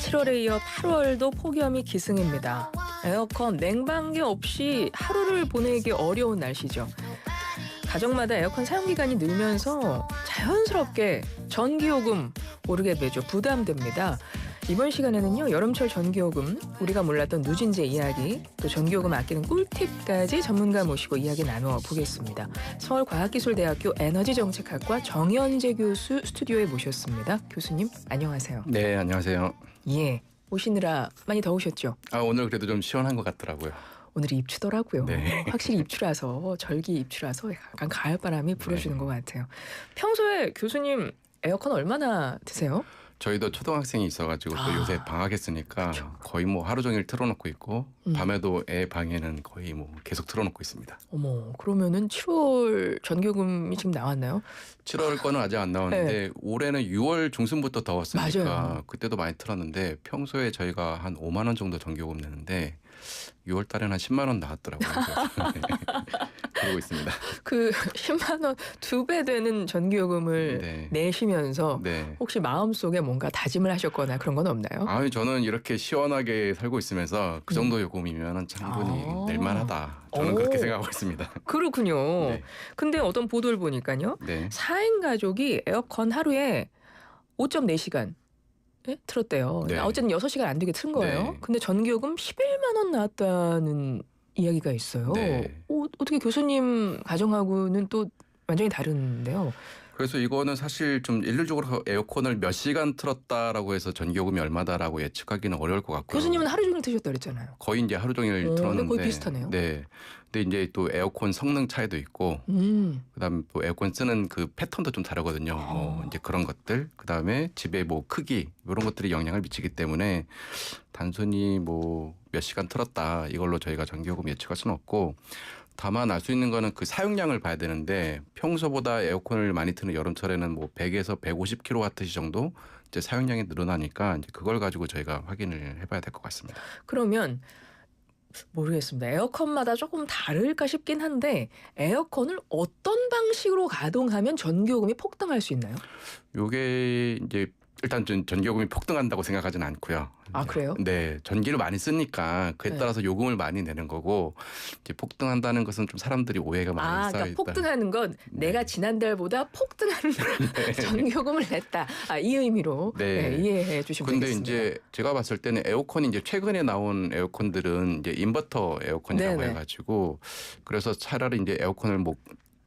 7월에 이어 8월도 폭염이 기승입니다. 에어컨, 냉방기 없이 하루를 보내기 어려운 날씨죠. 가정마다 에어컨 사용기간이 늘면서 자연스럽게 전기요금 오르게 되죠. 부담됩니다. 이번 시간에는요, 여름철 전기요금, 우리가 몰랐던 누진제 이야기, 또 전기요금 아끼는 꿀팁까지 전문가 모시고 이야기 나눠보겠습니다. 서울과학기술대학교 에너지정책학과 정현재 교수 스튜디오에 모셨습니다. 교수님, 안녕하세요. 네, 안녕하세요. 예, 오시느라 많이 더우셨죠? 오늘 그래도 좀 시원한 것 같더라고요. 오늘이 입추더라고요. 네. 확실히 입추라서, 절기 입추라서 약간 가을바람이 불어주는 것 같아요. 평소에 교수님 에어컨 얼마나 드세요? 저희도 초등학생이 있어가지고 또 요새 방학했으니까 거의 뭐 하루 종일 틀어놓고 있고 밤에도 애 방에는 거의 뭐 계속 틀어놓고 있습니다. 어머, 그러면은 7월 전기요금이 지금 나왔나요? 7월 거는 아직 안 나왔는데 네. 올해는 6월 중순부터 더웠으니까 맞아요. 그때도 많이 틀었는데 평소에 저희가 한 5만 원 정도 전기요금 내는데 6월 달에는 한 10만 원 나왔더라고요. 네. 그러고 있습니다. 그 10만 원 2배 되는 전기요금을 네. 내시면서 네. 혹시 마음속에 뭔가 다짐을 하셨거나 그런 건 없나요? 아니 저는 이렇게 시원하게 살고 있으면서 그 정도 요금이면 충분히 낼만하다. 저는 그렇게 생각하고 있습니다. 그렇군요. 네. 근데 어떤 보도를 보니까요. 네. 4인 가족이 에어컨 하루에 5.4시간 틀었대요. 네. 어쨌든 6시간 안 되게 틀은 거예요. 네. 근데 전기요금 11만 원 나왔다는 이야기가 있어요. 네. 어떻게 교수님 가정하고는 또 완전히 다른데요. 그래서 이거는 사실 좀 일률적으로 에어컨을 몇 시간 틀었다라고 해서 전기요금이 얼마다라고 예측하기는 어려울 것 같고요. 교수님은 하루 종일 트셨다 그랬잖아요. 거의 이제 하루 종일 근데 틀었는데 거의 비슷하네요. 네. 근데 이제 또 에어컨 성능 차이도 있고 그다음에 또 에어컨 쓰는 그 패턴도 좀 다르거든요. 뭐 이제 그런 것들. 그다음에 집의 뭐 크기 이런 것들이 영향을 미치기 때문에 단순히 뭐 몇 시간 틀었다 이걸로 저희가 전기요금 예측할 수는 없고 다만 알 수 있는 거는 그 사용량을 봐야 되는데 평소보다 에어컨을 많이 트는 여름철에는 뭐 100에서 150kWh 정도 이제 사용량이 늘어나니까 이제 그걸 가지고 저희가 확인을 해봐야 될 것 같습니다. 그러면 모르겠습니다. 에어컨마다 조금 다를까 싶긴 한데 에어컨을 어떤 방식으로 가동하면 전기요금이 폭등할 수 있나요? 요게 이제 일단 전기요금이 폭등한다고 생각하지는 않고요. 아, 그래요? 네, 전기를 많이 쓰니까 그에 따라서 요금을 많이 내는 거고 이제 폭등한다는 것은 좀 사람들이 오해가 많이 쌓여 그러니까 있다. 폭등하는 건 내가 지난달보다 폭등하는 전기요금을 냈다. 이 의미로 네. 이해해 주시면 근데 되겠습니다. 이제 제가 봤을 때는 에어컨이 이제 최근에 나온 에어컨들은 이제 인버터 에어컨이라고 네네. 해가지고 그래서 차라리 이제 에어컨을 뭐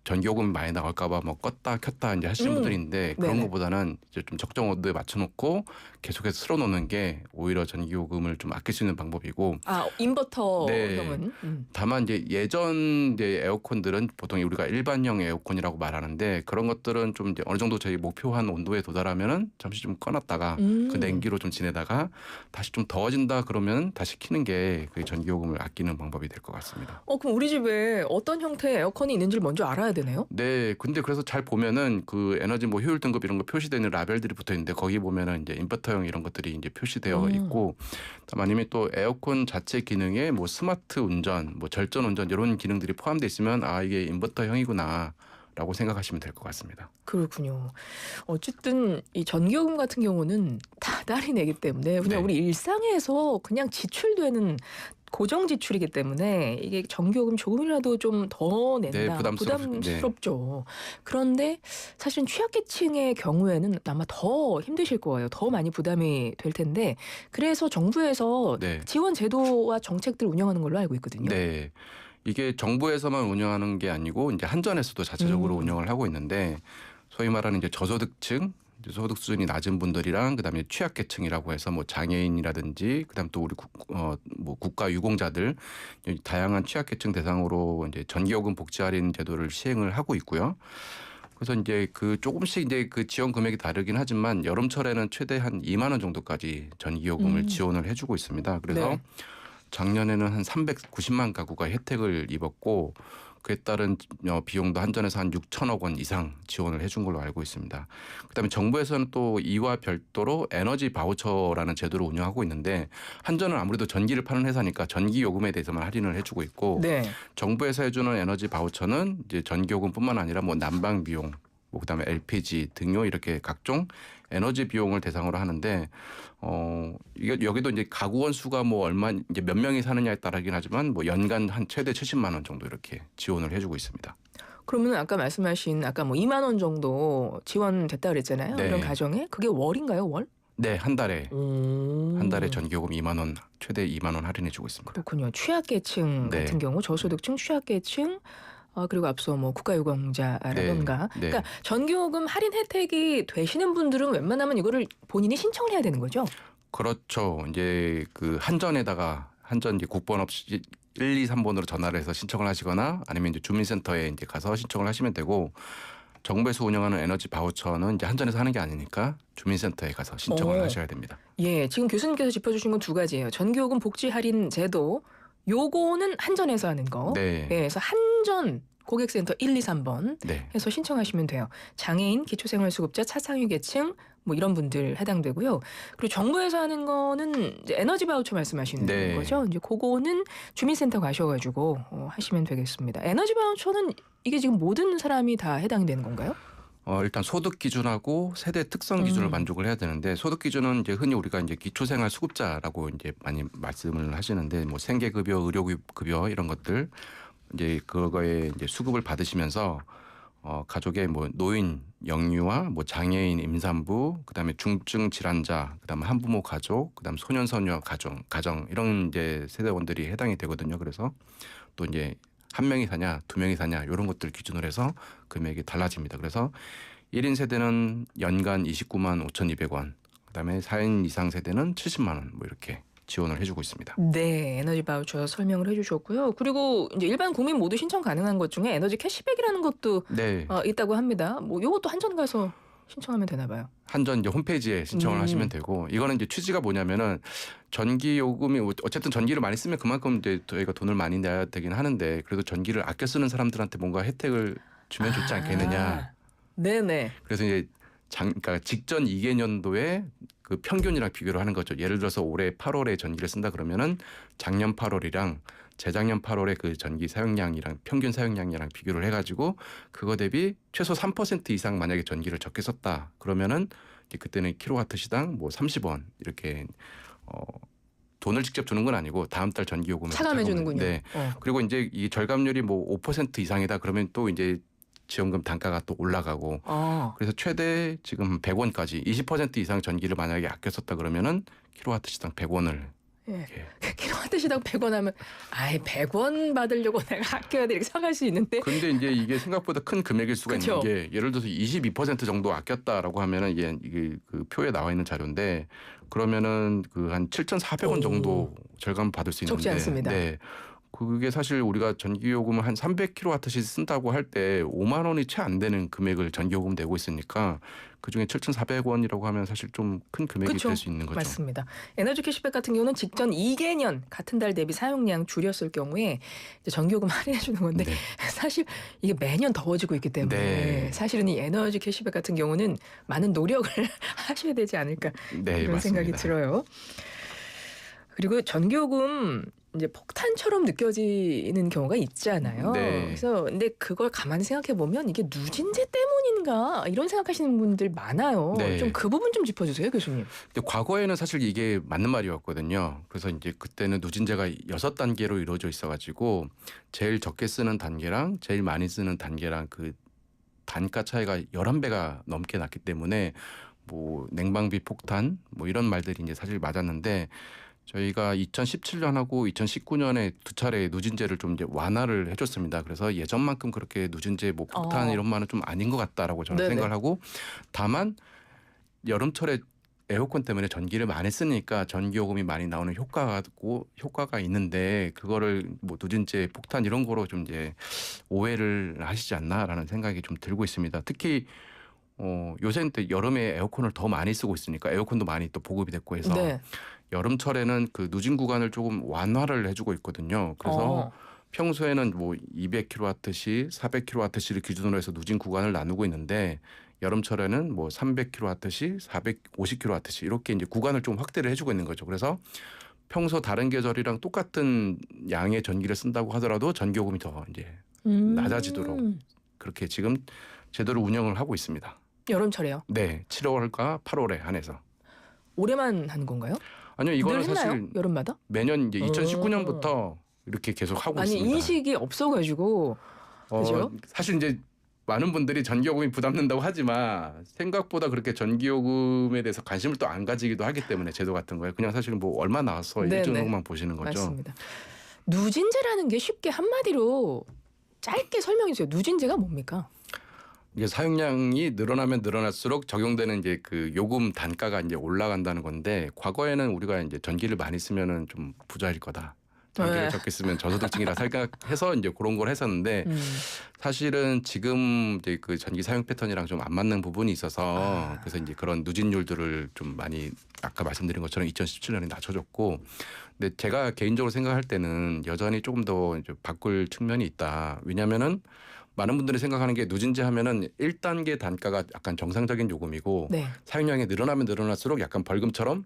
전기요금이 많이 나올까봐 뭐 껐다 켰다 이제 하시는 분들인데 그런 네네. 것보다는 이제 좀 적정 온도에 맞춰놓고 계속해서 틀어놓는 게 오히려 전기요금을 좀 아낄 수 있는 방법이고. 인버터형은 다만 이제 예전 이제 에어컨들은 보통 우리가 일반형 에어컨이라고 말하는데 그런 것들은 좀 이제 어느 정도 저희 목표한 온도에 도달하면은 잠시 좀 꺼놨다가 그 냉기로 좀 지내다가 다시 좀 더워진다 그러면 다시 켜는 게 그 전기요금을 아끼는 방법이 될 것 같습니다. 그럼 우리 집에 어떤 형태의 에어컨이 있는지를 먼저 알아야 되네요. 네, 근데 그래서 잘 보면은 그 에너지 뭐 효율 등급 이런 거 표시되는 라벨들이 붙어 있는데 거기 보면은 이제 인버터형 이런 것들이 이제 표시되어 있고 아니면 또 에어컨 자체 기능에 뭐 스마트 운전, 뭐 절전 운전 이런 기능들이 포함되어 있으면 이게 인버터형이구나. 라고 생각하시면 될 것 같습니다. 그렇군요. 어쨌든 이 전기요금 같은 경우는 다달이 내기 때문에 그냥 네. 우리 일상에서 그냥 지출되는 고정 지출이기 때문에 이게 전기요금 조금이라도 좀 더 낸다. 네, 부담스럽죠. 그런데 사실은 취약계층의 경우에는 아마 더 힘드실 거예요. 더 많이 부담이 될 텐데 그래서 정부에서 네. 지원 제도와 정책들을 운영하는 걸로 알고 있거든요. 네. 이게 정부에서만 운영하는 게 아니고 이제 한전에서도 자체적으로 운영을 하고 있는데 소위 말하는 이제 저소득층, 이제 소득 수준이 낮은 분들이랑 그다음에 취약계층이라고 해서 뭐 장애인이라든지 그다음 또 우리 뭐 국가 유공자들 다양한 취약계층 대상으로 이제 전기요금 복지 할인 제도를 시행을 하고 있고요. 그래서 이제 그 조금씩 이제 그 지원 금액이 다르긴 하지만 여름철에는 최대 한 2만 원 정도까지 전기요금을 지원을 해주고 있습니다. 그래서 네. 작년에는 한 390만 가구가 혜택을 입었고 그에 따른 비용도 한전에서 한 6천억 원 이상 지원을 해준 걸로 알고 있습니다. 그다음에 정부에서는 또 이와 별도로 에너지 바우처라는 제도를 운영하고 있는데 한전은 아무래도 전기를 파는 회사니까 전기 요금에 대해서만 할인을 해주고 있고 네. 정부에서 해주는 에너지 바우처는 이제 전기 요금뿐만 아니라 뭐 난방 비용, 뭐 그다음에 LPG, 등유 이렇게 각종 에너지 비용을 대상으로 하는데 이게 여기도 이제 가구원 수가 뭐 얼마 이제 몇 명이 사느냐에 따라긴 하지만 뭐 연간 한 최대 70만 원 정도 이렇게 지원을 해주고 있습니다. 그러면 아까 말씀하신 아까 뭐 2만 원 정도 지원됐다 그랬잖아요. 네. 이런 가정에 그게 월인가요, 월? 네, 한 달에 오. 전기요금 2만 원 최대 2만 원 할인해주고 있습니다. 그렇군요. 취약계층 네. 같은 경우 저소득층, 취약계층 그리고 앞서 뭐 국가유공자라던가 네. 그러니까 전기요금 할인 혜택이 되시는 분들은 웬만하면 이거를 본인이 신청을 해야 되는 거죠? 그렇죠. 이제 그 한전에다가 한전 이제 국번 없이 1, 2, 3번으로 전화를 해서 신청을 하시거나 아니면 이제 주민센터에 이제 가서 신청을 하시면 되고 정부에서 운영하는 에너지 바우처는 이제 한전에서 하는 게 아니니까 주민센터에 가서 신청을 하셔야 됩니다. 예, 지금 교수님께서 짚어주신 건 두 가지예요. 전기요금 복지 할인 제도 요거는 한전에서 하는 거. 네. 예, 그래서 한전 고객센터 1, 2, 3번 네. 해서 신청하시면 돼요. 장애인, 기초생활수급자, 차상위 계층 뭐 이런 분들 해당되고요. 그리고 정부에서 하는 거는 이제 에너지 바우처 말씀하시는 네. 거죠. 이제 그거는 주민센터 가셔가지고 하시면 되겠습니다. 에너지 바우처는 이게 지금 모든 사람이 다 해당이 되는 건가요? 일단 소득 기준하고 세대 특성 기준을 만족을 해야 되는데 소득 기준은 이제 흔히 우리가 이제 기초생활 수급자라고 이제 많이 말씀을 하시는데 뭐 생계급여, 의료급여 이런 것들 이제 그거에 이제 수급을 받으시면서 가족의 뭐 노인, 영유아, 뭐 장애인, 임산부, 그다음에 중증 질환자, 그다음에 한부모 가족, 그다음 소년소녀 가정 이런 이제 세대원들이 해당이 되거든요. 그래서 또 이제 한 명이 사냐, 두 명이 사냐 이런 것들 기준으로 해서 금액이 달라집니다. 그래서 1인 세대는 연간 29만 5,200원, 그다음에 4인 이상 세대는 70만 원 뭐 이렇게 지원을 해주고 있습니다. 네, 에너지 바우처 설명을 해주셨고요. 그리고 이제 일반 국민 모두 신청 가능한 것 중에 에너지 캐시백이라는 것도 네, 있다고 합니다. 뭐 이것도 한전 가서 신청하면 되나 봐요. 한전 이제 홈페이지에 신청을 하시면 되고 이거는 이제 취지가 뭐냐면은 전기 요금이 어쨌든 전기를 많이 쓰면 그만큼 이제 저희가 돈을 많이 내야 되긴 하는데 그래도 전기를 아껴 쓰는 사람들한테 뭔가 혜택을 주면 좋지 않겠느냐. 네네. 그래서 이제 그러니까 직전 2개년도에 그 평균이랑 비교를 하는 거죠. 예를 들어서 올해 8월에 전기를 쓴다 그러면은 작년 8월이랑 재작년 8월에 그 전기 사용량이랑 평균 사용량이랑 비교를 해가지고 그거 대비 최소 3% 이상 만약에 전기를 적게 썼다 그러면은 이제 그때는 킬로와트 시당 뭐 30원 이렇게 돈을 직접 주는 건 아니고 다음 달 전기 요금을 차감해 주는군요. 네. 그리고 이제 이 절감률이 뭐 5% 이상이다 그러면 또 이제 지원금 단가가 또 올라가고 그래서 최대 지금 100원까지 20% 이상 전기를 만약에 아껴 썼다 그러면은 킬로와트 시당 100원을 예. 킬로와트 시당 100원 하면 100원 받으려고 내가 아껴야 돼 이렇게 생각할 수 있는데 근데 이제 이게 생각보다 큰 금액일 수가 그쵸? 있는 게 예를 들어서 22% 정도 아꼈다라고 하면은 이게 그 표에 나와 있는 자료인데 그러면은 그 한 7,400원 정도 절감 받을 수 있는데 적지 않습니다. 네. 그게 사실 우리가 전기요금을 한 300kW씩 쓴다고 할 때 5만 원이 채 안 되는 금액을 전기요금 내고 있으니까 그중에 7,400원이라고 하면 사실 좀 큰 금액이 그쵸? 될 수 있는 거죠. 맞습니다. 에너지 캐시백 같은 경우는 직전 2개년 같은 달 대비 사용량 줄였을 경우에 이제 전기요금 할인해 주는 건데 네. 사실 이게 매년 더워지고 있기 때문에 네. 사실은 이 에너지 캐시백 같은 경우는 많은 노력을 하셔야 되지 않을까 네, 이런 맞습니다. 생각이 들어요. 그리고 전기요금 이제 폭탄처럼 느껴지는 경우가 있잖아요. 네. 그래서 근데 그걸 가만히 생각해 보면 이게 누진제 때문인가 이런 생각하시는 분들 많아요. 네. 좀 그 부분 좀 짚어주세요, 교수님. 근데 과거에는 사실 이게 맞는 말이었거든요. 그래서 이제 그때는 누진제가 6단계로 이루어져 있어가지고 제일 적게 쓰는 단계랑 제일 많이 쓰는 단계랑 그 단가 차이가 11배가 넘게 났기 때문에 뭐 냉방비 폭탄 뭐 이런 말들이 이제 사실 맞았는데 저희가 2017년하고 2019년에 두 차례 누진제를 좀 이제 완화를 해줬습니다. 그래서 예전만큼 그렇게 누진제 뭐 폭탄 이런 말은 좀 아닌 것 같다라고 저는 네네. 생각을 하고 다만 여름철에 에어컨 때문에 전기를 많이 쓰니까 전기요금이 많이 나오는 효과가 있는데 그거를 뭐 누진제 폭탄 이런 거로 좀 이제 오해를 하시지 않나라는 생각이 좀 들고 있습니다. 특히 요새는 또 여름에 에어컨을 더 많이 쓰고 있으니까 에어컨도 많이 또 보급이 됐고 해서 네. 여름철에는 그 누진 구간을 조금 완화를 해주고 있거든요. 그래서 평소에는 뭐 200kW시, 400kW시를 기준으로 해서 누진 구간을 나누고 있는데 여름철에는 뭐 300kW시, 450kW시 이렇게 이제 구간을 좀 확대를 해주고 있는 거죠. 그래서 평소 다른 계절이랑 똑같은 양의 전기를 쓴다고 하더라도 전기요금이 더 이제 낮아지도록 그렇게 지금 제도를 운영을 하고 있습니다. 여름철에요. 네, 7월과 8월에 한해서. 올해만 하는 건가요? 아니요, 이거는 늘 했나요? 사실 여름마다? 매년 이제 2019년부터 이렇게 계속 하고 아니 있습니다. 인식이 없어가지고 그죠? 사실 이제 많은 분들이 전기요금이 부담된다고 하지만 생각보다 그렇게 전기요금에 대해서 관심을 또 안 가지기도 하기 때문에 제도 같은 거에 그냥 사실 뭐 얼마 나와서 네네. 일정만 보시는 거죠. 맞습니다. 누진제라는 게 쉽게 한마디로 짧게 설명해 주세요. 누진제가 뭡니까? 이게 사용량이 늘어나면 늘어날수록 적용되는 이제 그 요금 단가가 이제 올라간다는 건데 과거에는 우리가 이제 전기를 많이 쓰면은 좀 부자일 거다. 전기를 네. 적게 쓰면 저소득층이라 생각해서 이제 그런 걸 했었는데 사실은 지금 이제 그 전기 사용 패턴이랑 좀 안 맞는 부분이 있어서 그래서 이제 그런 누진율들을 좀 많이 아까 말씀드린 것처럼 2017년에 낮춰줬고 근데 제가 개인적으로 생각할 때는 여전히 조금 더 이제 바꿀 측면이 있다. 왜냐하면은 많은 분들이 생각하는 게 누진제 하면은 1단계 단가가 약간 정상적인 요금이고 네. 사용량이 늘어나면 늘어날수록 약간 벌금처럼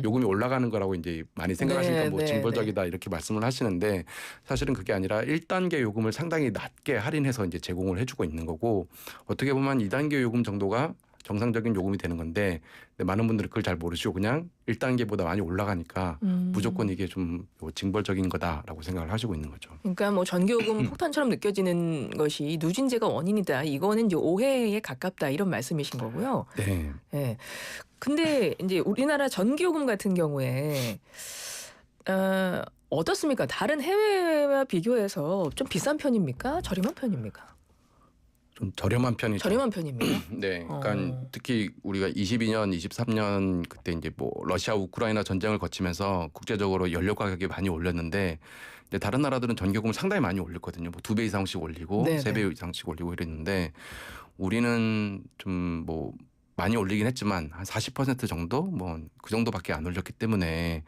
요금이 올라가는 거라고 이제 많이 생각하시니까 네, 뭐 네, 징벌적이다 이렇게 말씀을 하시는데 사실은 그게 아니라 1단계 요금을 상당히 낮게 할인해서 이제 제공을 해주고 있는 거고 어떻게 보면 2단계 요금 정도가 정상적인 요금이 되는 건데 근데 많은 분들이 그걸 잘 모르시고 그냥 1단계보다 많이 올라가니까 무조건 이게 좀 징벌적인 거다라고 생각을 하시고 있는 거죠. 그러니까 뭐 전기요금 폭탄처럼 느껴지는 것이 누진제가 원인이다. 이거는 이제 오해에 가깝다 이런 말씀이신 거고요. 네. 네. 근데 이제 우리나라 전기요금 같은 경우에 어떻습니까? 다른 해외와 비교해서 좀 비싼 편입니까? 저렴한 편입니까? 좀 저렴한 편이죠. 저렴한 편입니다. 네, 그러니까 특히 우리가 22년, 23년 그때 이제 뭐 러시아 우크라이나 전쟁을 거치면서 국제적으로 연료 가격이 많이 올렸는데 이제 다른 나라들은 전기요금을 상당히 많이 올렸거든요. 뭐 2배 이상씩 올리고 네네. 3배 이상씩 올리고 이랬는데 우리는 좀 뭐 많이 올리긴 했지만 한 40% 정도 뭐 그 정도밖에 안 올렸기 때문에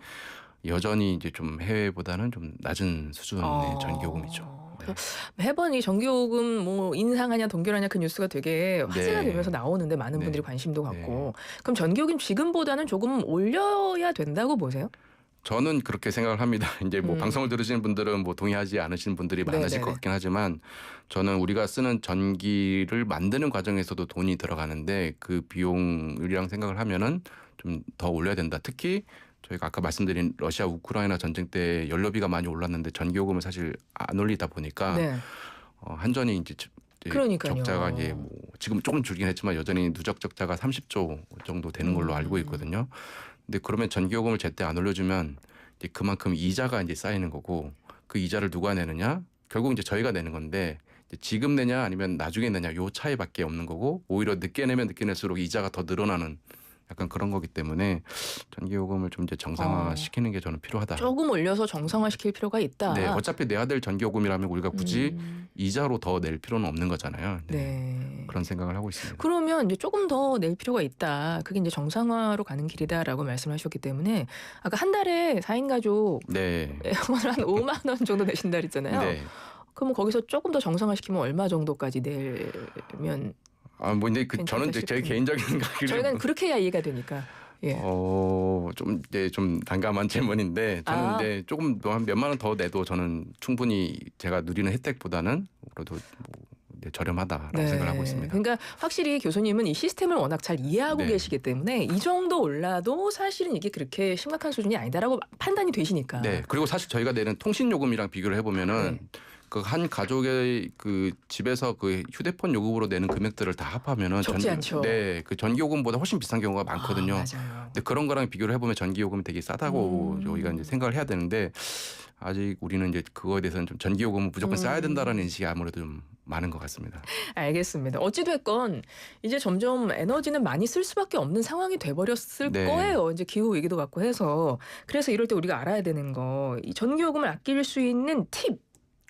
여전히 이제 좀 해외보다는 좀 낮은 수준의 전기요금이죠. 네. 매번 이 전기요금 뭐 인상하냐 동결하냐 그 뉴스가 되게 화제가 네. 되면서 나오는데 많은 네. 분들이 관심도 네. 갖고 그럼 전기요금 지금보다는 조금 올려야 된다고 보세요? 저는 그렇게 생각을 합니다. 이제 뭐 방송을 들으시는 분들은 뭐 동의하지 않으시는 분들이 많으실 네네네. 것 같긴 하지만 저는 우리가 쓰는 전기를 만드는 과정에서도 돈이 들어가는데 그 비용이랑 생각을 하면은 좀 더 올려야 된다. 특히 저희가 아까 말씀드린 러시아 우크라이나 전쟁 때 연료비가 많이 올랐는데 전기요금을 사실 안 올리다 보니까 네. 한전이 이제 그러니까요. 적자가 이제 뭐 지금 조금 줄긴 했지만 여전히 누적 적자가 30조 정도 되는 걸로 알고 있거든요. 근데 그러면 전기요금을 제때 안 올려주면 이제 그만큼 이자가 이제 쌓이는 거고 그 이자를 누가 내느냐? 결국 이제 저희가 내는 건데 이제 지금 내냐 아니면 나중에 내냐 요 차이밖에 없는 거고 오히려 늦게 내면 늦게 낼수록 이자가 더 늘어나는 약간 그런 거기 때문에 전기요금을 좀 이제 정상화시키는 게 저는 필요하다. 조금 올려서 정상화시킬 필요가 있다. 네, 어차피 내야 될 전기요금이라면 우리가 굳이 이자로 더 낼 필요는 없는 거잖아요. 네. 네. 그런 생각을 하고 있습니다. 그러면 이제 조금 더 낼 필요가 있다. 그게 이제 정상화로 가는 길이다라고 말씀하셨기 때문에 아까 한 달에 4인 가족 네. 에어컨을 한 5만 원 정도 내신다 그랬잖아요. 네. 그러면 거기서 조금 더 정상화시키면 얼마 정도까지 내면 뭐 이제 저는 이제 제 싶은데. 개인적인 생각을 저희는 그렇게 해야 이해가 되니까. 예. 좀 이제 좀 난감한 질문인데 저는 이제 조금 한 몇만 원 더 내도 저는 충분히 제가 누리는 혜택보다는 그래도 뭐 이제 저렴하다라고 생각을 하고 있습니다. 그러니까 확실히 교수님은 이 시스템을 워낙 잘 이해하고 네. 계시기 때문에 이 정도 올라도 사실은 이게 그렇게 심각한 수준이 아니다라고 판단이 되시니까. 네. 그리고 사실 저희가 내는 통신 요금이랑 비교를 해보면은 그 한 가족의 그 집에서 그 휴대폰 요금으로 내는 금액들을 다 합하면은 적지 않죠. 네, 그 전기 요금보다 훨씬 비싼 경우가 많거든요. 맞아요. 근데 그런 거랑 비교를 해보면 전기 요금이 되게 싸다고 저희가 이제 생각을 해야 되는데 아직 우리는 이제 그거에 대해서는 좀 전기 요금은 무조건 쌓아야 된다라는 인식이 아무래도 좀 많은 것 같습니다. 알겠습니다. 어찌됐건 이제 점점 에너지는 많이 쓸 수밖에 없는 상황이 돼버렸을 네. 거예요. 이제 기후 위기도 갖고 해서. 그래서 이럴 때 우리가 알아야 되는 거. 이 전기요금을 아낄 수 있는 팁.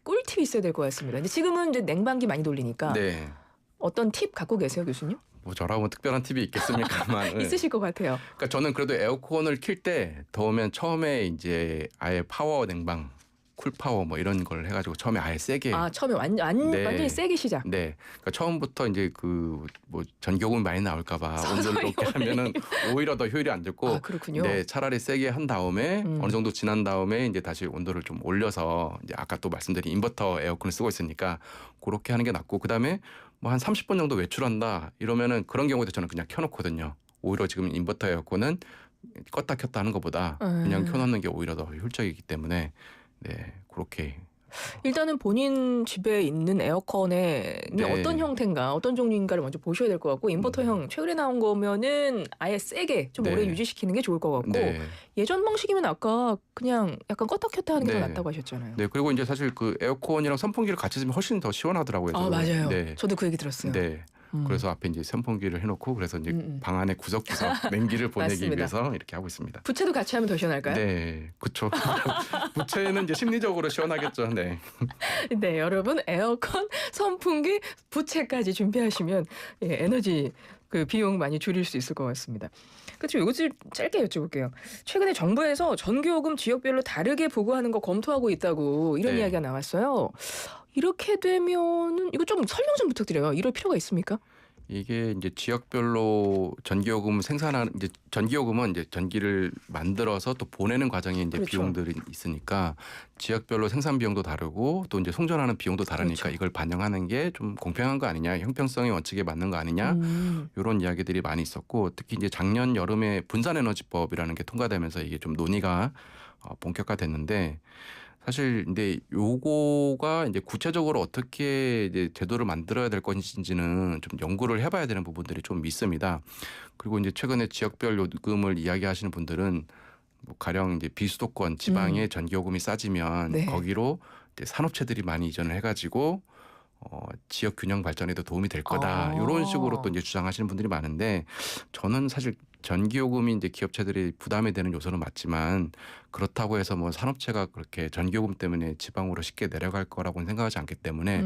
꿀팁이 있어야 될 것 같습니다. 근데 지금은 이제 냉방기 많이 돌리니까 네. 어떤 팁 갖고 계세요, 교수님? 뭐 저라고 특별한 팁이 있겠습니까만. 있으실 것 같아요. 그러니까 저는 그래도 에어컨을 킬 때 더우면 처음에 이제 아예 파워 냉방, 쿨 파워 뭐 이런 걸 해가지고 처음에 아예 세게. 처음에 완전히 세게 시작. 네. 그러니까 처음부터 이제 그 뭐 전기요금이 많이 나올까봐 온도를 높게 하면은 오히려 더 효율이 안 좋고. 그렇군요. 네, 차라리 세게 한 다음에 어느 정도 지난 다음에 이제 다시 온도를 좀 올려서 이제 아까 또 말씀드린 인버터 에어컨을 쓰고 있으니까 그렇게 하는 게 낫고 그다음에 뭐 한 30분 정도 외출한다 이러면은 그런 경우도 저는 그냥 켜놓거든요. 오히려 지금 인버터 에어컨은 껐다 켰다 하는 것보다 그냥 켜놓는 게 오히려 더 효율적이기 때문에 네 그렇게 일단은 본인 집에 있는 에어컨의 네. 어떤 형태인가, 어떤 종류인가를 먼저 보셔야 될 것 같고 인버터형 최근에 나온 거면은 아예 세게 좀 네. 오래 유지시키는 게 좋을 것 같고 네. 예전 방식이면 아까 그냥 약간 껐다 켰다 하는 게 더 네. 낫다고 하셨잖아요. 네 그리고 이제 사실 그 에어컨이랑 선풍기를 같이 쓰면 훨씬 더 시원하더라고요. 아 저도. 맞아요. 네. 저도 그 얘기 들었어요. 네. 음. 그래서 앞에 이제 선풍기를 해놓고 그래서 이제 방 안에 구석구석 냉기를 보내기 맞습니다. 위해서 이렇게 하고 있습니다. 부채도 같이 하면 더 시원할까요? 네, 그렇죠. 부채는 이제 심리적으로 시원하겠죠. 네. 네, 여러분 에어컨, 선풍기, 부채까지 준비하시면 예, 에너지 그 비용 많이 줄일 수 있을 것 같습니다. 그렇죠. 이것을 짧게 여쭤볼게요. 최근에 정부에서 전기요금 지역별로 다르게 부과하는 거 검토하고 있다고 이런 네. 이야기가 나왔어요. 이렇게 되면은 이거 좀 설명 좀 부탁드려요. 이럴 필요가 있습니까? 이게 이제 지역별로 전기요금 생산하는 이제 전기요금은 이제 전기를 만들어서 또 보내는 과정에 이제 그렇죠. 비용들이 있으니까 지역별로 생산 비용도 다르고 또 이제 송전하는 비용도 다르니까 그렇죠. 이걸 반영하는 게 좀 공평한 거 아니냐, 형평성의 원칙에 맞는 거 아니냐 이런 이야기들이 많이 있었고 특히 이제 작년 여름에 분산에너지법이라는 게 통과되면서 이게 좀 논의가 본격화됐는데. 사실 근데 요거가 이제 구체적으로 어떻게 이제 제도를 만들어야 될 것인지는 좀 연구를 해봐야 되는 부분들이 좀 있습니다. 그리고 이제 최근에 지역별 요금을 이야기하시는 분들은 뭐 가령 이제 비수도권 지방의 전기요금이 싸지면 네. 거기로 이제 산업체들이 많이 이전을 해가지고 지역 균형 발전에도 도움이 될 거다 이런 식으로 또 이제 주장하시는 분들이 많은데 저는 사실 전기요금이 이제 기업체들이 부담이 되는 요소는 맞지만 그렇다고 해서 뭐 산업체가 그렇게 전기요금 때문에 지방으로 쉽게 내려갈 거라고는 생각하지 않기 때문에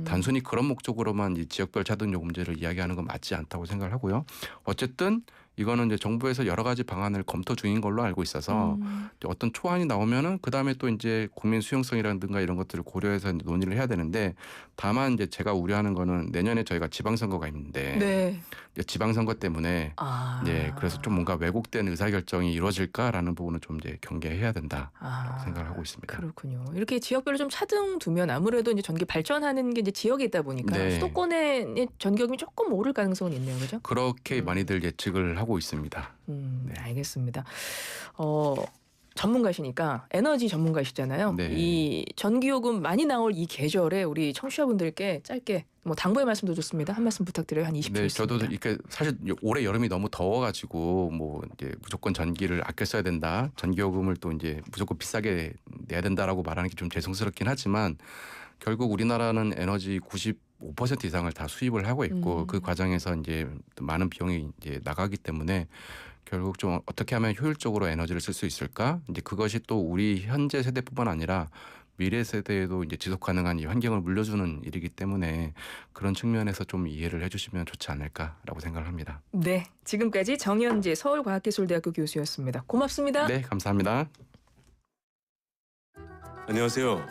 단순히 그런 목적으로만 이 지역별 차등요금제를 이야기하는 건 맞지 않다고 생각을 하고요. 어쨌든 이거는 이제 정부에서 여러 가지 방안을 검토 중인 걸로 알고 있어서 어떤 초안이 나오면은 그 다음에 또 이제 국민 수용성이라든가 이런 것들을 고려해서 이제 논의를 해야 되는데 다만 이제 제가 우려하는 거는 내년에 저희가 지방선거가 있는데 네. 이제 지방선거 때문에 네 그래서 좀 뭔가 왜곡된 의사결정이 이루어질까라는 부분은 좀 이제 경계해야 된다라고 생각을 하고 있습니다. 그렇군요. 이렇게 지역별로 좀 차등 두면 아무래도 이제 전기 발전하는 게 이제 지역에 있다 보니까 네. 수도권의 전기요금이 조금 오를 가능성은 있네요, 그죠? 그렇게 많이들 예측을 하고 있습니다. 네. 알겠습니다. 전문가시니까 에너지 전문가시잖아요. 네. 이 전기요금 많이 나올 이 계절에 우리 청취자분들께 짧게 뭐 당부의 말씀도 좋습니다. 한 말씀 부탁드려요. 한 20초 네, 있습니다. 저도 이렇게 사실 올해 여름이 너무 더워가지고 뭐 이제 무조건 전기를 아껴 써야 된다, 전기요금을 또 이제 무조건 비싸게 내야 된다라고 말하는 게 좀 죄송스럽긴 하지만 결국 우리나라는 에너지 95% 이상을 다 수입을 하고 있고 그 과정에서 이제 많은 비용이 이제 나가기 때문에. 결국 좀 어떻게 하면 효율적으로 에너지를 쓸 수 있을까? 이제 그것이 또 우리 현재 세대뿐만 아니라 미래 세대에도 이제 지속 가능한 이 환경을 물려주는 일이기 때문에 그런 측면에서 좀 이해를 해주시면 좋지 않을까라고 생각을 합니다. 네, 지금까지 정현재 서울과학기술대학교 교수였습니다. 고맙습니다. 네, 감사합니다. 안녕하세요.